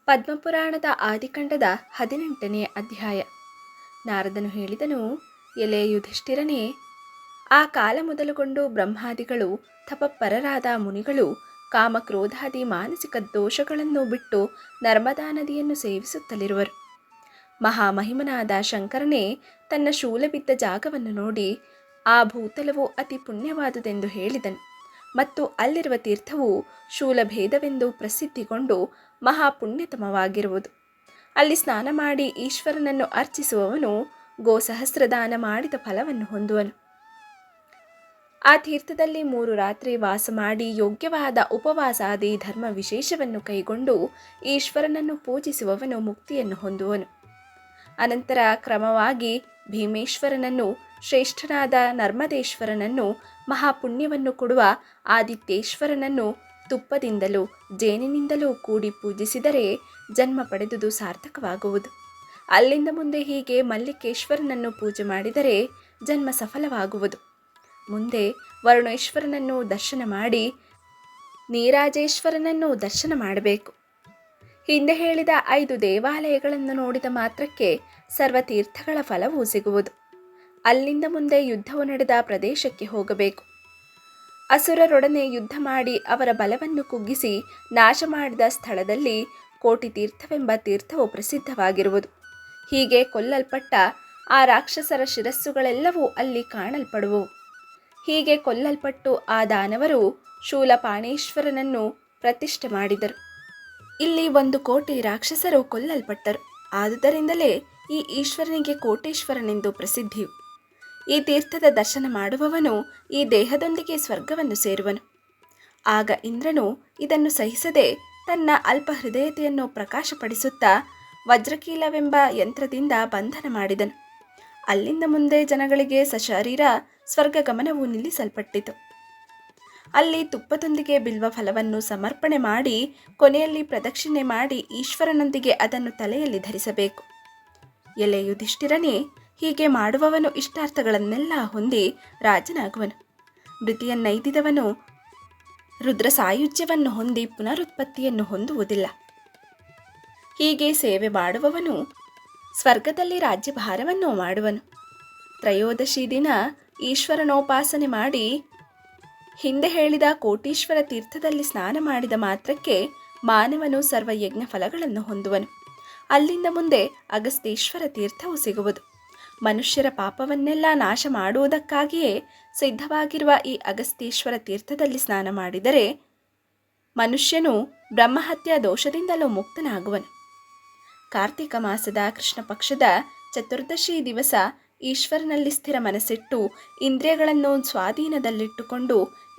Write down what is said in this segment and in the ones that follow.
ಪದ್ಮಪುರಾಣದ ಆದಿಕಾಂಡದ 18ನೇ ಅಧ್ಯಾಯ. ನಾರದನು ಹೇಳಿದನು, ಎಲೆ ಯುಧಿಷ್ಠಿರನೇ, ಆ ಕಾಲ ಮೊದಲುಗೊಂಡು ಬ್ರಹ್ಮಾದಿಗಳು ತಪಪ್ಪರರಾದ ಮುನಿಗಳು ಕಾಮಕ್ರೋಧಾದಿ ಮಾನಸಿಕ ದೋಷಗಳನ್ನು ಬಿಟ್ಟು ನರ್ಮದಾ ನದಿಯನ್ನು ಸೇವಿಸುತ್ತಲಿರುವರು. ಮಹಾಮಹಿಮನಾದ ಶಂಕರನೇ ತನ್ನ ಶೂಲ ಬಿದ್ದ ಜಾಗವನ್ನು ನೋಡಿ ಆ ಭೂತಲವು ಅತಿ ಪುಣ್ಯವಾದುದೆಂದು ಹೇಳಿದನು ಮತ್ತು ಅಲ್ಲಿರುವ ತೀರ್ಥವು ಶೂಲಭೇದವೆಂದು ಪ್ರಸಿದ್ಧಿಗೊಂಡು ಮಹಾಪುಣ್ಯತಮವಾಗಿರುವುದು. ಅಲ್ಲಿ ಸ್ನಾನ ಮಾಡಿ ಈಶ್ವರನನ್ನು ಅರ್ಚಿಸುವವನು ಗೋಸಹಸ್ರದಾನ ಮಾಡಿದ ಫಲವನ್ನು ಹೊಂದುವನು. ಆ ತೀರ್ಥದಲ್ಲಿ 3 ರಾತ್ರಿ ವಾಸ ಮಾಡಿ ಯೋಗ್ಯವಾದ ಉಪವಾಸಾದಿ ಧರ್ಮ ವಿಶೇಷವನ್ನು ಕೈಗೊಂಡು ಈಶ್ವರನನ್ನು ಪೂಜಿಸುವವನು ಮುಕ್ತಿಯನ್ನು ಹೊಂದುವನು. ಅನಂತರ ಕ್ರಮವಾಗಿ ಭೀಮೇಶ್ವರನನ್ನು, ಶ್ರೇಷ್ಠನಾದ ನರ್ಮದೇಶ್ವರನನ್ನು, ಮಹಾಪುಣ್ಯವನ್ನು ಕೊಡುವ ಆದಿತ್ಯೇಶ್ವರನನ್ನು ತುಪ್ಪದಿಂದಲೂ ಜೇನಿನಿಂದಲೂ ಕೂಡಿ ಪೂಜಿಸಿದರೆ ಜನ್ಮ ಪಡೆದುದು ಸಾರ್ಥಕವಾಗುವುದು. ಅಲ್ಲಿಂದ ಮುಂದೆ ಹೀಗೆ ಮಲ್ಲಿಕೇಶ್ವರನನ್ನು ಪೂಜೆ ಮಾಡಿದರೆ ಜನ್ಮ ಸಫಲವಾಗುವುದು. ಮುಂದೆ ವರುಣೇಶ್ವರನನ್ನು ದರ್ಶನ ಮಾಡಿ ನೀರಾಜೇಶ್ವರನನ್ನು ದರ್ಶನ ಮಾಡಬೇಕು. ಹಿಂದೆ ಹೇಳಿದ 5 ದೇವಾಲಯಗಳನ್ನು ನೋಡಿದ ಮಾತ್ರಕ್ಕೆ ಸರ್ವತೀರ್ಥಗಳ ಫಲವೂ ಸಿಗುವುದು. ಅಲ್ಲಿಂದ ಮುಂದೆ ಯುದ್ಧವು ನಡೆದ ಪ್ರದೇಶಕ್ಕೆ ಹೋಗಬೇಕು. ಅಸುರರೊಡನೆ ಯುದ್ಧ ಮಾಡಿ ಅವರ ಬಲವನ್ನು ಕುಗ್ಗಿಸಿ ನಾಶ ಮಾಡಿದ ಸ್ಥಳದಲ್ಲಿ ಕೋಟಿ ತೀರ್ಥವೆಂಬ ತೀರ್ಥವು ಪ್ರಸಿದ್ಧವಾಗಿರುವುದು. ಹೀಗೆ ಕೊಲ್ಲಲ್ಪಟ್ಟ ಆ ರಾಕ್ಷಸರ ಶಿರಸ್ಸುಗಳೆಲ್ಲವೂ ಅಲ್ಲಿ ಕಾಣಲ್ಪಡುವವು. ಹೀಗೆ ಕೊಲ್ಲಲ್ಪಟ್ಟು ಆ ದಾನವರು ಶೂಲಪಾಣೇಶ್ವರನನ್ನು ಪ್ರತಿಷ್ಠೆ ಮಾಡಿದರು. ಇಲ್ಲಿ 1 ಕೋಟಿ ರಾಕ್ಷಸರು ಕೊಲ್ಲಲ್ಪಟ್ಟರು. ಆದುದರಿಂದಲೇ ಈ ಈಶ್ವರನಿಗೆ ಕೋಟೇಶ್ವರನೆಂದು ಪ್ರಸಿದ್ಧಿಯು. ಈ ತೀರ್ಥದ ದರ್ಶನ ಮಾಡುವವನು ಈ ದೇಹದೊಂದಿಗೆ ಸ್ವರ್ಗವನ್ನು ಸೇರುವನು. ಆಗ ಇಂದ್ರನು ಇದನ್ನು ಸಹಿಸದೆ ತನ್ನ ಅಲ್ಪ ಹೃದಯತೆಯನ್ನು ಪ್ರಕಾಶಪಡಿಸುತ್ತಾ ವಜ್ರಕೀಲವೆಂಬ ಯಂತ್ರದಿಂದ ಬಂಧನ ಮಾಡಿದನು. ಅಲ್ಲಿಂದ ಮುಂದೆ ಜನಗಳಿಗೆ ಸಶರೀರ ಸ್ವರ್ಗ ಗಮನವು ನಿಲ್ಲಿಸಲ್ಪಟ್ಟಿತು. ಅಲ್ಲಿ ತುಪ್ಪದೊಂದಿಗೆ ಬಿಲ್ವ ಫಲವನ್ನು ಸಮರ್ಪಣೆ ಮಾಡಿ ಕೊನೆಯಲ್ಲಿ ಪ್ರದಕ್ಷಿಣೆ ಮಾಡಿ ಈಶ್ವರನೊಂದಿಗೆ ಅದನ್ನು ತಲೆಯಲ್ಲಿ ಧರಿಸಬೇಕು. ಎಲೆ ಯುಧಿಷ್ಠಿರನೇ, ಹೀಗೆ ಮಾಡುವವನು ಇಷ್ಟಾರ್ಥಗಳನ್ನೆಲ್ಲ ಹೊಂದಿ ರಾಜನಾಗುವನು. ಮೃತಿಯನ್ನೈದಿದವನು ರುದ್ರ ಸಾಯುಜ್ಯವನ್ನು ಹೊಂದಿ ಪುನರುತ್ಪತ್ತಿಯನ್ನು ಹೊಂದುವುದಿಲ್ಲ. ಹೀಗೆ ಸೇವೆ ಮಾಡುವವನು ಸ್ವರ್ಗದಲ್ಲಿ ರಾಜ್ಯಭಾರವನ್ನು ಮಾಡುವನು. ತ್ರಯೋದಶಿ ದಿನ ಈಶ್ವರನೋಪಾಸನೆ ಮಾಡಿ ಹಿಂದೆ ಹೇಳಿದ ಕೋಟೀಶ್ವರ ತೀರ್ಥದಲ್ಲಿ ಸ್ನಾನ ಮಾಡಿದ ಮಾತ್ರಕ್ಕೆ ಮಾನವನು ಸರ್ವಯಜ್ಞ ಫಲಗಳನ್ನು ಹೊಂದುವನು. ಅಲ್ಲಿಂದ ಮುಂದೆ ಅಗಸ್ತ್ಯೇಶ್ವರ ತೀರ್ಥವು ಸಿಗುವುದು. ಮನುಷ್ಯರ ಪಾಪವನ್ನೆಲ್ಲ ನಾಶ ಮಾಡುವುದಕ್ಕಾಗಿಯೇ ಸಿದ್ಧವಾಗಿರುವ ಈ ಅಗಸ್ತ್ಯೇಶ್ವರ ತೀರ್ಥದಲ್ಲಿ ಸ್ನಾನ ಮಾಡಿದರೆ ಮನುಷ್ಯನು ಬ್ರಹ್ಮಹತ್ಯಾ ದೋಷದಿಂದಲೂ ಮುಕ್ತನಾಗುವನು. ಕಾರ್ತಿಕ ಮಾಸದ ಕೃಷ್ಣ ಪಕ್ಷದ ಚತುರ್ದಶಿ ದಿವಸ ಈಶ್ವರನಲ್ಲಿ ಸ್ಥಿರ ಮನಸ್ಸಿಟ್ಟು ಇಂದ್ರಿಯಗಳನ್ನು ಸ್ವಾಧೀನದಲ್ಲಿಟ್ಟುಕೊಂಡು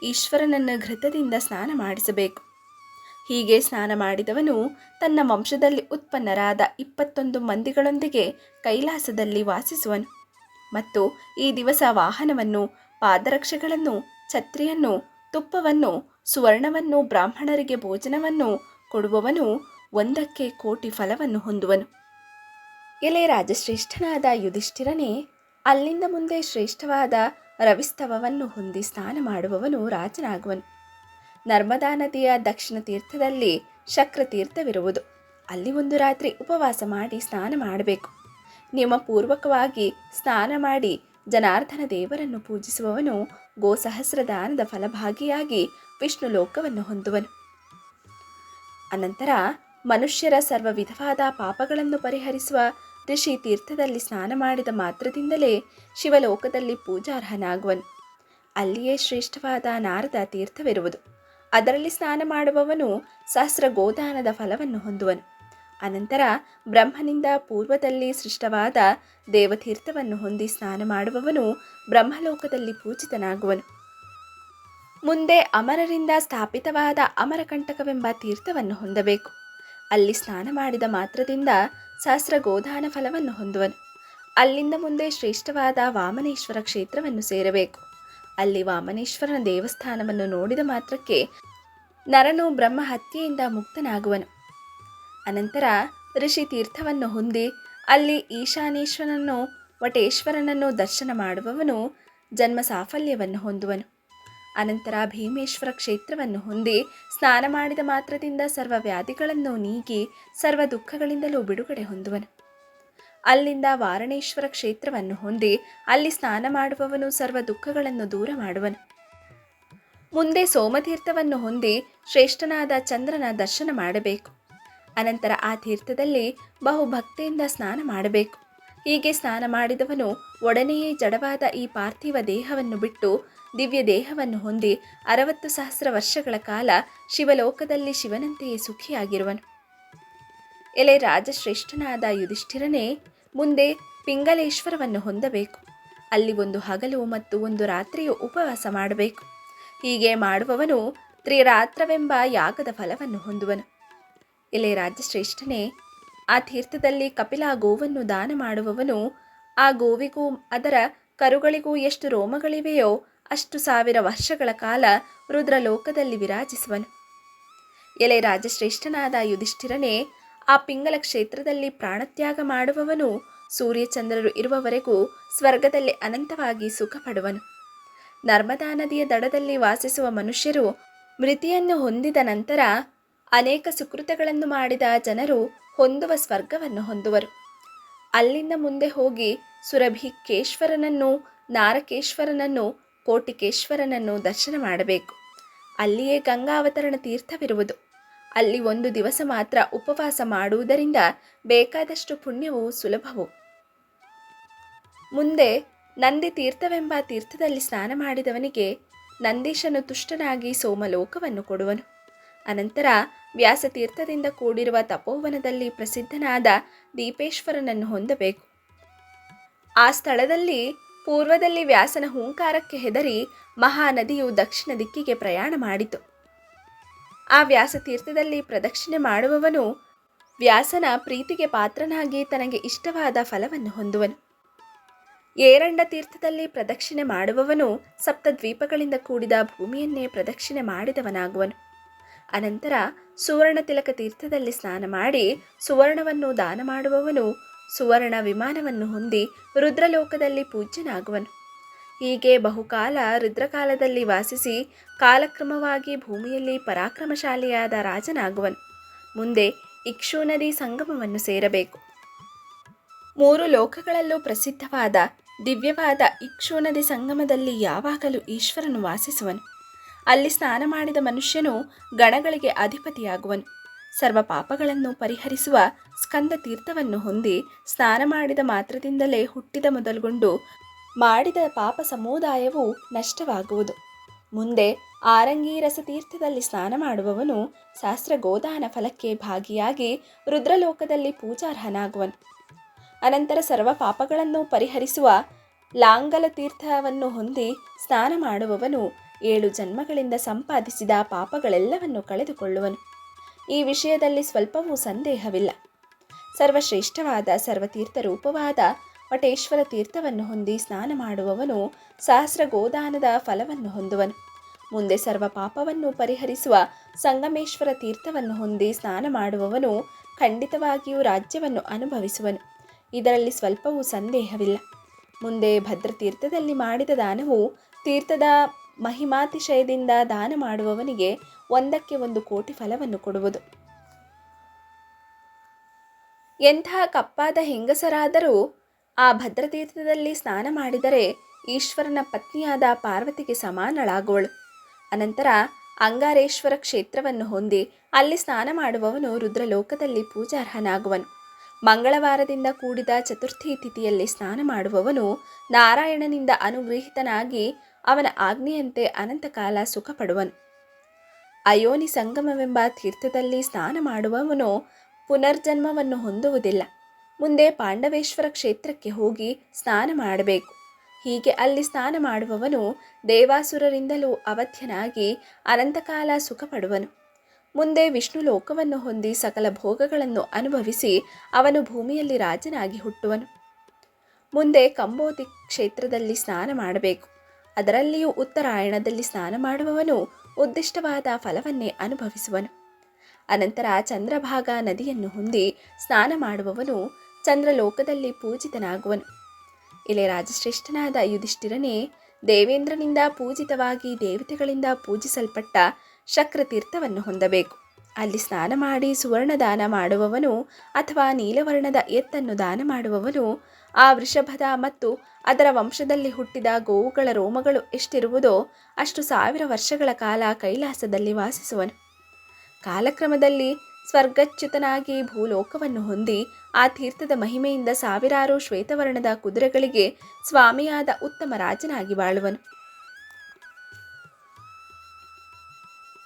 ಈಶ್ವರನನ್ನು ಘೃತದಿಂದ ಸ್ನಾನ ಮಾಡಿಸಬೇಕು. ಹೀಗೆ ಸ್ನಾನ ಮಾಡಿದವನು ತನ್ನ ವಂಶದಲ್ಲಿ ಉತ್ಪನ್ನರಾದ 21 ಮಂದಿಗಳೊಂದಿಗೆ ಕೈಲಾಸದಲ್ಲಿ ವಾಸಿಸುವನು. ಮತ್ತು ಈ ದಿವಸ ವಾಹನವನ್ನು, ಪಾದರಕ್ಷೆಗಳನ್ನು, ಛತ್ರಿಯನ್ನು, ತುಪ್ಪವನ್ನು, ಸುವರ್ಣವನ್ನು, ಬ್ರಾಹ್ಮಣರಿಗೆ ಭೋಜನವನ್ನು ಕೊಡುವವನು 1 ಕೋಟಿ ಫಲವನ್ನು ಹೊಂದುವನು. ಎಲೆ ರಾಜಶ್ರೇಷ್ಠನಾದ ಯುಧಿಷ್ಠಿರನೇ, ಅಲ್ಲಿಂದ ಮುಂದೆ ಶ್ರೇಷ್ಠವಾದ ರವಿಸ್ತವವನ್ನು ಹೊಂದಿ ಸ್ನಾನ ಮಾಡುವವನು ರಾಜನಾಗುವನು. ನರ್ಮದಾ ನದಿಯ ದಕ್ಷಿಣ ತೀರ್ಥದಲ್ಲಿ ಶಕ್ರತೀರ್ಥವಿರುವುದು. ಅಲ್ಲಿ 1 ರಾತ್ರಿ ಉಪವಾಸ ಮಾಡಿ ಸ್ನಾನ ಮಾಡಬೇಕು. ನಿಯಮಪೂರ್ವಕವಾಗಿ ಸ್ನಾನ ಮಾಡಿ ಜನಾರ್ದನ ದೇವರನ್ನು ಪೂಜಿಸುವವನು ಗೋಸಹಸ್ರದಾನದ ಫಲಭಾಗಿಯಾಗಿ ವಿಷ್ಣು ಲೋಕವನ್ನು ಹೊಂದುವನು. ಅನಂತರ ಮನುಷ್ಯರ ಸರ್ವ ವಿಧವಾದ ಪಾಪಗಳನ್ನು ಪರಿಹರಿಸುವ ಋಷಿ ತೀರ್ಥದಲ್ಲಿ ಸ್ನಾನ ಮಾಡಿದ ಮಾತ್ರದಿಂದಲೇ ಶಿವಲೋಕದಲ್ಲಿ ಪೂಜಾರ್ಹನಾಗುವನು. ಅಲ್ಲಿಯೇ ಶ್ರೇಷ್ಠವಾದ ನಾರದ ತೀರ್ಥವಿರುವುದು. ಅದರಲ್ಲಿ ಸ್ನಾನ ಮಾಡುವವನು ಸಹಸ್ರ ಗೋದಾನದ ಫಲವನ್ನು ಹೊಂದುವನು. ಅನಂತರ ಬ್ರಹ್ಮನಿಂದ ಪೂರ್ವದಲ್ಲಿ ಸೃಷ್ಟವಾದ ದೇವತೀರ್ಥವನ್ನು ಹೊಂದಿ ಸ್ನಾನ ಮಾಡುವವನು ಬ್ರಹ್ಮಲೋಕದಲ್ಲಿ ಪೂಜಿತನಾಗುವನು. ಮುಂದೆ ಅಮರರಿಂದ ಸ್ಥಾಪಿತವಾದ ಅಮರಕಂಟಕವೆಂಬ ತೀರ್ಥವನ್ನು ಹೊಂದಬೇಕು. ಅಲ್ಲಿ ಸ್ನಾನ ಮಾಡಿದ ಮಾತ್ರದಿಂದ ಸಹಸ್ರ ಗೋದಾನ ಫಲವನ್ನು ಹೊಂದುವನು. ಅಲ್ಲಿಂದ ಮುಂದೆ ಶ್ರೇಷ್ಠವಾದ ವಾಮನೇಶ್ವರ ಕ್ಷೇತ್ರವನ್ನು ಸೇರಬೇಕು. ಅಲ್ಲಿ ವಾಮನೇಶ್ವರನ ದೇವಸ್ಥಾನವನ್ನು ನೋಡಿದ ಮಾತ್ರಕ್ಕೆ ನರನು ಬ್ರಹ್ಮ ಹತ್ಯೆಯಿಂದ ಮುಕ್ತನಾಗುವನು. ಅನಂತರ ಋಷಿ ತೀರ್ಥವನ್ನು ಹೊಂದಿ ಅಲ್ಲಿ ಈಶಾನೇಶ್ವರನನ್ನು, ವಟೇಶ್ವರನನ್ನು ದರ್ಶನ ಮಾಡುವವನು ಜನ್ಮ ಸಾಫಲ್ಯವನ್ನು ಹೊಂದುವನು. ಅನಂತರ ಭೀಮೇಶ್ವರ ಕ್ಷೇತ್ರವನ್ನು ಹೊಂದಿ ಸ್ನಾನ ಮಾಡಿದ ಮಾತ್ರದಿಂದ ಸರ್ವ ವ್ಯಾಧಿಗಳನ್ನು ನೀಗಿ ಸರ್ವ ದುಃಖಗಳಿಂದಲೂ ಬಿಡುಗಡೆ ಹೊಂದುವನು. ಅಲ್ಲಿಂದ ವಾರಣೇಶ್ವರ ಕ್ಷೇತ್ರವನ್ನು ಹೊಂದಿ ಅಲ್ಲಿ ಸ್ನಾನ ಮಾಡುವವನು ಸರ್ವ ದುಃಖಗಳನ್ನು ದೂರ ಮಾಡುವನು. ಮುಂದೆ ಸೋಮತೀರ್ಥವನ್ನು ಹೊಂದಿ ಶ್ರೇಷ್ಠನಾದ ಚಂದ್ರನ ದರ್ಶನ ಮಾಡಬೇಕು. ಅನಂತರ ಆ ತೀರ್ಥದಲ್ಲಿ ಬಹುಭಕ್ತಿಯಿಂದ ಸ್ನಾನ ಮಾಡಬೇಕು. ಹೀಗೆ ಸ್ನಾನ ಮಾಡಿದವನು ಒಡನೆಯೇ ಜಡವಾದ ಈ ಪಾರ್ಥಿವ ದೇಹವನ್ನು ಬಿಟ್ಟು ದಿವ್ಯ ದೇಹವನ್ನು ಹೊಂದಿ 60,000 ವರ್ಷಗಳ ಕಾಲ ಶಿವಲೋಕದಲ್ಲಿ ಶಿವನಂತೆಯೇ ಸುಖಿಯಾಗಿರುವನು. ಎಲೆ ರಾಜಶ್ರೇಷ್ಠನಾದ ಯುಧಿಷ್ಠಿರನೇ, ಮುಂದೆ ಪಿಂಗಲೇಶ್ವರವನ್ನು ಹೊಂದಬೇಕು. ಅಲ್ಲಿ ಒಂದು ಹಗಲು ಮತ್ತು ಒಂದು ರಾತ್ರಿಯು ಉಪವಾಸ ಮಾಡಬೇಕು. ಹೀಗೆ ಮಾಡುವವನು ತ್ರಿರಾತ್ರವೆಂಬ ಯಾಗದ ಫಲವನ್ನು ಹೊಂದುವನು. ಎಲೆ ರಾಜಶ್ರೇಷ್ಠನೇ, ಆ ತೀರ್ಥದಲ್ಲಿ ಕಪಿಲ ಗೋವನ್ನು ದಾನ ಮಾಡುವವನು ಆ ಗೋವಿಗೂ ಅದರ ಕರುಗಳಿಗೂ ಎಷ್ಟು ರೋಮಗಳಿವೆಯೋ ಅಷ್ಟು 1000 ವರ್ಷಗಳ ಕಾಲ ರುದ್ರಲೋಕದಲ್ಲಿ ವಿರಾಜಿಸುವನು. ಎಲೆ ರಾಜಶ್ರೇಷ್ಠನಾದ ಯುಧಿಷ್ಠಿರನೇ, ಆ ಪಿಂಗಲ ಕ್ಷೇತ್ರದಲ್ಲಿ ಪ್ರಾಣತ್ಯಾಗ ಮಾಡುವವನು ಸೂರ್ಯಚಂದ್ರರು ಇರುವವರೆಗೂ ಸ್ವರ್ಗದಲ್ಲಿ ಅನಂತವಾಗಿ ಸುಖ ಪಡುವನು. ನರ್ಮದಾ ನದಿಯ ದಡದಲ್ಲಿ ವಾಸಿಸುವ ಮನುಷ್ಯರು ಮೃತಿಯನ್ನು ಹೊಂದಿದ ನಂತರ ಅನೇಕ ಸುಕೃತಗಳನ್ನು ಮಾಡಿದ ಜನರು ಹೊಂದುವ ಸ್ವರ್ಗವನ್ನು ಹೊಂದುವರು. ಅಲ್ಲಿಂದ ಮುಂದೆ ಹೋಗಿ ಸುರಭಿಕೇಶ್ವರನನ್ನು, ನಾರಕೇಶ್ವರನನ್ನು, ಕೋಟಿಕೇಶ್ವರನನ್ನು ದರ್ಶನ ಮಾಡಬೇಕು. ಅಲ್ಲಿಯೇ ಗಂಗಾವತರಣ ತೀರ್ಥವಿರುವುದು. ಅಲ್ಲಿ 1 ದಿವಸ ಮಾತ್ರ ಉಪವಾಸ ಮಾಡುವುದರಿಂದ ಬೇಕಾದಷ್ಟು ಪುಣ್ಯವು ಸುಲಭವು. ಮುಂದೆ ನಂದಿ ತೀರ್ಥವೆಂಬ ತೀರ್ಥದಲ್ಲಿ ಸ್ನಾನ ಮಾಡಿದವನಿಗೆ ನಂದೀಶನು ತುಷ್ಟನಾಗಿ ಸೋಮಲೋಕವನ್ನು ಕೊಡುವನು. ಅನಂತರ ವ್ಯಾಸತೀರ್ಥದಿಂದ ಕೂಡಿರುವ ತಪೋವನದಲ್ಲಿ ಪ್ರಸಿದ್ಧನಾದ ದೀಪೇಶ್ವರನನ್ನು ಹೊಂದಬೇಕು. ಆ ಸ್ಥಳದಲ್ಲಿ ಪೂರ್ವದಲ್ಲಿ ವ್ಯಾಸನ ಹೂಂಕಾರಕ್ಕೆ ಹೆದರಿ ಮಹಾನದಿಯು ದಕ್ಷಿಣ ದಿಕ್ಕಿಗೆ ಪ್ರಯಾಣ ಮಾಡಿತು. ಆ ವ್ಯಾಸತೀರ್ಥದಲ್ಲಿ ಪ್ರದಕ್ಷಿಣೆ ಮಾಡುವವನು ವ್ಯಾಸನ ಪ್ರೀತಿಗೆ ಪಾತ್ರನಾಗಿ ತನಗೆ ಇಷ್ಟವಾದ ಫಲವನ್ನು ಹೊಂದುವನು. ಏರಂಡ ತೀರ್ಥದಲ್ಲಿ ಪ್ರದಕ್ಷಿಣೆ ಮಾಡುವವನು ಸಪ್ತದ್ವೀಪಗಳಿಂದ ಕೂಡಿದ ಭೂಮಿಯನ್ನೇ ಪ್ರದಕ್ಷಿಣೆ ಮಾಡಿದವನಾಗುವನು. ಅನಂತರ ಸುವರ್ಣ ತಿಲಕ ತೀರ್ಥದಲ್ಲಿ ಸ್ನಾನ ಮಾಡಿ ಸುವರ್ಣವನ್ನು ದಾನ ಮಾಡುವವನು ಸುವರ್ಣ ವಿಮಾನವನ್ನು ಹೊಂದಿ ರುದ್ರಲೋಕದಲ್ಲಿ ಪೂಜ್ಯನಾಗುವನು. ಹೀಗೆ ಬಹುಕಾಲ ರುದ್ರಕಾಲದಲ್ಲಿ ವಾಸಿಸಿ ಕಾಲಕ್ರಮವಾಗಿ ಭೂಮಿಯಲ್ಲಿ ಪರಾಕ್ರಮಶಾಲಿಯಾದ ರಾಜನಾಗುವನು. ಮುಂದೆ ಇಕ್ಷು ನದಿ ಸಂಗಮವನ್ನು ಸೇರಬೇಕು. 3 ಲೋಕಗಳಲ್ಲೂ ಪ್ರಸಿದ್ಧವಾದ ದಿವ್ಯವಾದ ಇಕ್ಷು ನದಿ ಸಂಗಮದಲ್ಲಿ ಯಾವಾಗಲೂ ಈಶ್ವರನು ವಾಸಿಸುವನು. ಅಲ್ಲಿ ಸ್ನಾನ ಮಾಡಿದ ಮನುಷ್ಯನು ಗಣಗಳಿಗೆ ಅಧಿಪತಿಯಾಗುವನು. ಸರ್ವ ಪಾಪಗಳನ್ನು ಪರಿಹರಿಸುವ ಸ್ಕಂದ ತೀರ್ಥವನ್ನು ಹೊಂದಿ ಸ್ನಾನ ಮಾಡಿದ ಮಾತ್ರದಿಂದಲೇ ಹುಟ್ಟಿದ ಮೊದಲುಗೊಂಡು ಮಾಡಿದ ಪಾಪ ಸಮುದಾಯವು ನಷ್ಟವಾಗುವುದು. ಮುಂದೆ ಆರಂಗೀರಸ ತೀರ್ಥದಲ್ಲಿ ಸ್ನಾನ ಮಾಡುವವನು ಶಾಸ್ತ್ರ ಗೋದಾನ ಫಲಕ್ಕೆ ಭಾಗಿಯಾಗಿ ರುದ್ರಲೋಕದಲ್ಲಿ ಪೂಜಾರ್ಹನಾಗುವನು. ಅನಂತರ ಸರ್ವ ಪಾಪಗಳನ್ನು ಪರಿಹರಿಸುವ ಲಾಂಗಲ ತೀರ್ಥವನ್ನು ಹೊಂದಿ ಸ್ನಾನ ಮಾಡುವವನು 7 ಜನ್ಮಗಳಿಂದ ಸಂಪಾದಿಸಿದ ಪಾಪಗಳೆಲ್ಲವನ್ನು ಕಳೆದುಕೊಳ್ಳುವನು. ಈ ವಿಷಯದಲ್ಲಿ ಸ್ವಲ್ಪವೂ ಸಂದೇಹವಿಲ್ಲ. ಸರ್ವಶ್ರೇಷ್ಠವಾದ ಸರ್ವತೀರ್ಥ ರೂಪವಾದ ವಟೇಶ್ವರ ತೀರ್ಥವನ್ನು ಹೊಂದಿ ಸ್ನಾನ ಮಾಡುವವನು ಸಹಸ್ರ ಗೋದಾನದ ಫಲವನ್ನು ಹೊಂದುವನು. ಮುಂದೆ ಸರ್ವ ಪಾಪವನ್ನು ಪರಿಹರಿಸುವ ಸಂಗಮೇಶ್ವರ ತೀರ್ಥವನ್ನು ಹೊಂದಿ ಸ್ನಾನ ಮಾಡುವವನು ಖಂಡಿತವಾಗಿಯೂ ರಾಜ್ಯವನ್ನು ಅನುಭವಿಸುವನು. ಇದರಲ್ಲಿ ಸ್ವಲ್ಪವೂ ಸಂದೇಹವಿಲ್ಲ. ಮುಂದೆ ಭದ್ರತೀರ್ಥದಲ್ಲಿ ಮಾಡಿದ ದಾನವು ತೀರ್ಥದ ಮಹಿಮಾತಿಶಯದಿಂದ ದಾನ ಮಾಡುವವನಿಗೆ 1ಕ್ಕೆ 1 ಕೋಟಿ ಫಲವನ್ನು ಕೊಡುವುದು. ಎಂತಹ ಕಪ್ಪಾದ ಹೆಂಗಸರಾದರೂ ಆ ಭದ್ರತೀರ್ಥದಲ್ಲಿ ಸ್ನಾನ ಮಾಡಿದರೆ ಈಶ್ವರನ ಪತ್ನಿಯಾದ ಪಾರ್ವತಿಗೆ ಸಮಾನಳಾಗುವಳು. ಅನಂತರ ಅಂಗಾರೇಶ್ವರ ಕ್ಷೇತ್ರವನ್ನು ಹೊಂದಿ ಅಲ್ಲಿ ಸ್ನಾನ ಮಾಡುವವನು ರುದ್ರಲೋಕದಲ್ಲಿ ಪೂಜಾರ್ಹನಾಗುವನು. ಮಂಗಳವಾರದಿಂದ ಕೂಡಿದ ಚತುರ್ಥಿ ತಿಥಿಯಲ್ಲಿ ಸ್ನಾನ ಮಾಡುವವನು ನಾರಾಯಣನಿಂದ ಅನುಗೃಹೀತನಾಗಿ ಅವನ ಆಜ್ಞೆಯಂತೆ ಅನಂತಕಾಲ ಸುಖ ಪಡುವನು. ಅಯೋನಿ ಸಂಗಮವೆಂಬ ತೀರ್ಥದಲ್ಲಿ ಸ್ನಾನ ಮಾಡುವವನು ಪುನರ್ಜನ್ಮವನ್ನು ಹೊಂದುವುದಿಲ್ಲ. ಮುಂದೆ ಪಾಂಡವೇಶ್ವರ ಕ್ಷೇತ್ರಕ್ಕೆ ಹೋಗಿ ಸ್ನಾನ ಮಾಡಬೇಕು. ಹೀಗೆ ಅಲ್ಲಿ ಸ್ನಾನ ಮಾಡುವವನು ದೇವಾಸುರರಿಂದಲೂ ಅವಧ್ಯನಾಗಿ ಅನಂತಕಾಲ ಸುಖ ಪಡುವನು. ಮುಂದೆ ವಿಷ್ಣು ಲೋಕವನ್ನು ಹೊಂದಿ ಸಕಲ ಭೋಗಗಳನ್ನು ಅನುಭವಿಸಿ ಅವನು ಭೂಮಿಯಲ್ಲಿ ರಾಜನಾಗಿ ಹುಟ್ಟುವನು. ಮುಂದೆ ಕಂಬೋತಿ ಕ್ಷೇತ್ರದಲ್ಲಿ ಸ್ನಾನ ಮಾಡಬೇಕು. ಅದರಲ್ಲಿಯೂ ಉತ್ತರಾಯಣದಲ್ಲಿ ಸ್ನಾನ ಮಾಡುವವನು ಉದ್ದಿಷ್ಟವಾದ ಫಲವನ್ನೇ ಅನುಭವಿಸುವನು. ಅನಂತರ ಚಂದ್ರಭಾಗ ನದಿಯನ್ನು ಹೊಂದಿ ಸ್ನಾನ ಮಾಡುವವನು ಚಂದ್ರಲೋಕದಲ್ಲಿ ಪೂಜಿತನಾಗುವನು. ಇಲೆ ರಾಜಶ್ರೇಷ್ಠನಾದ ಯುಧಿಷ್ಠಿರನೇ, ದೇವೇಂದ್ರನಿಂದ ಪೂಜಿತವಾಗಿ ದೇವತೆಗಳಿಂದ ಪೂಜಿಸಲ್ಪಟ್ಟ ಶಕ್ರತೀರ್ಥವನ್ನು ಹೊಂದಬೇಕು. ಅಲ್ಲಿ ಸ್ನಾನ ಮಾಡಿ ಸುವರ್ಣ ದಾನ ಮಾಡುವವನು ಅಥವಾ ನೀಲವರ್ಣದ ಎತ್ತನ್ನು ದಾನ ಮಾಡುವವನು ಆ ವೃಷಭದ ಮತ್ತು ಅದರ ವಂಶದಲ್ಲಿ ಹುಟ್ಟಿದ ಗೋವುಗಳ ರೋಮಗಳು ಎಷ್ಟಿರುವುದೋ ಅಷ್ಟು 1000 ವರ್ಷಗಳ ಕಾಲ ಕೈಲಾಸದಲ್ಲಿ ವಾಸಿಸುವನು. ಕಾಲಕ್ರಮದಲ್ಲಿ ಸ್ವರ್ಗಚ್ಯುತನಾಗಿ ಭೂಲೋಕವನ್ನು ಹೊಂದಿ ಆ ತೀರ್ಥದ ಮಹಿಮೆಯಿಂದ ಸಾವಿರಾರು ಶ್ವೇತವರ್ಣದ ಕುದುರೆಗಳಿಗೆ ಸ್ವಾಮಿಯಾದ ಉತ್ತಮ ರಾಜನಾಗಿ ಬಾಳುವನು.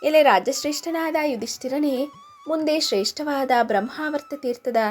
ಎಲೆ ರಾಜಶ್ರೇಷ್ಠನಾದ ಯುಧಿಷ್ಠಿರನೇ, ಮುಂದೆ ಶ್ರೇಷ್ಠವಾದ ಬ್ರಹ್ಮಾವರ್ತ ತೀರ್ಥದ